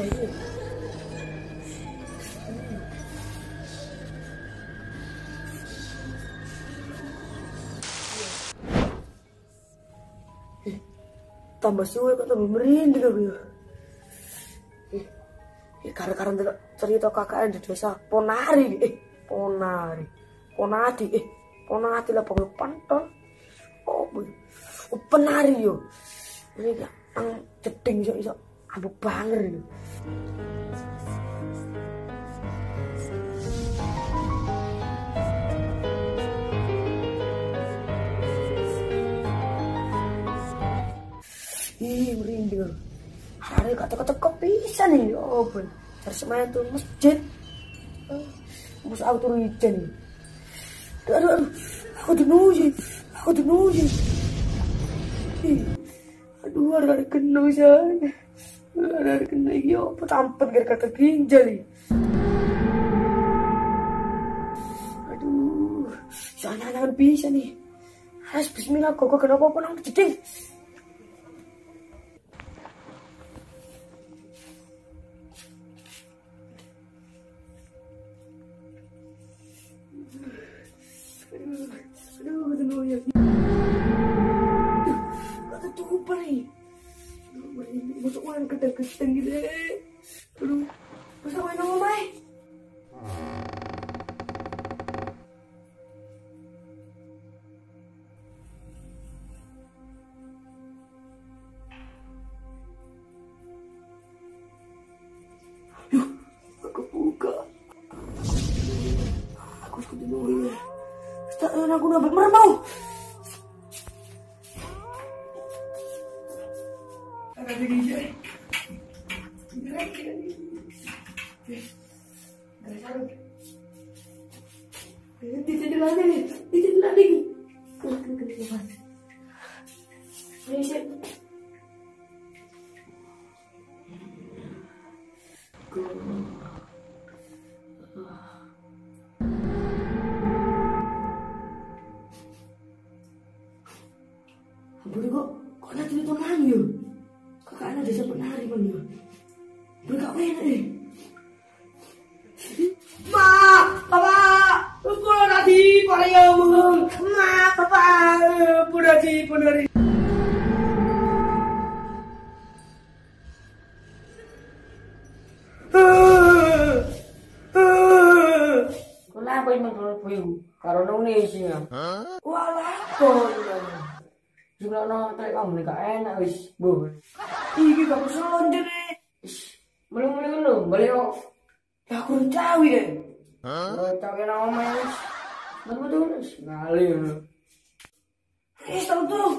ini. Tambah suwe kok tambah merinding aku ya. Karena cerita kakaknya di desa Ponari, Ponati lah pokoknya pantol. Oh, penari yo. Ini gak ang jeding iso ambu banger yo. Merinding. Hari kata-kata kepisan nih, oh ben. Harus main tuh masjid. Mus aku turun ijen nih. Aduh, aku dinuji. Aduh, ada kena misalnya. Ada kena iyo, petampet gara-gara ginjal nih. Aduh, jangan bisa nih. Harus bismillah, kok kenapa nang jeding. Aduh, aduh ya. Kata tuh nih. Masuk main kedeng-kedeng gitu. Aduh, masuk main sama Mai. Yuh, aku buka. Aku suka dulu ya. Setelah aku nambah mermau. Ada di sini. Tidur lagi. Ampun kok nanti itu nangis yuk. Kakaknya desa penari man yuk. Berkak enak nih. Papa, pulau nanti para yang mengeng. Papa, pulau penari. Kenapa ini menurut karena ini isinya. Walah, juga no tadi kamu nih gak enak wis bu. Iki gak bisa lonjor nih. Belum beliau. Ya aku cawi deh. Cawi nama mas. Betul ngalir. Tahu tuh.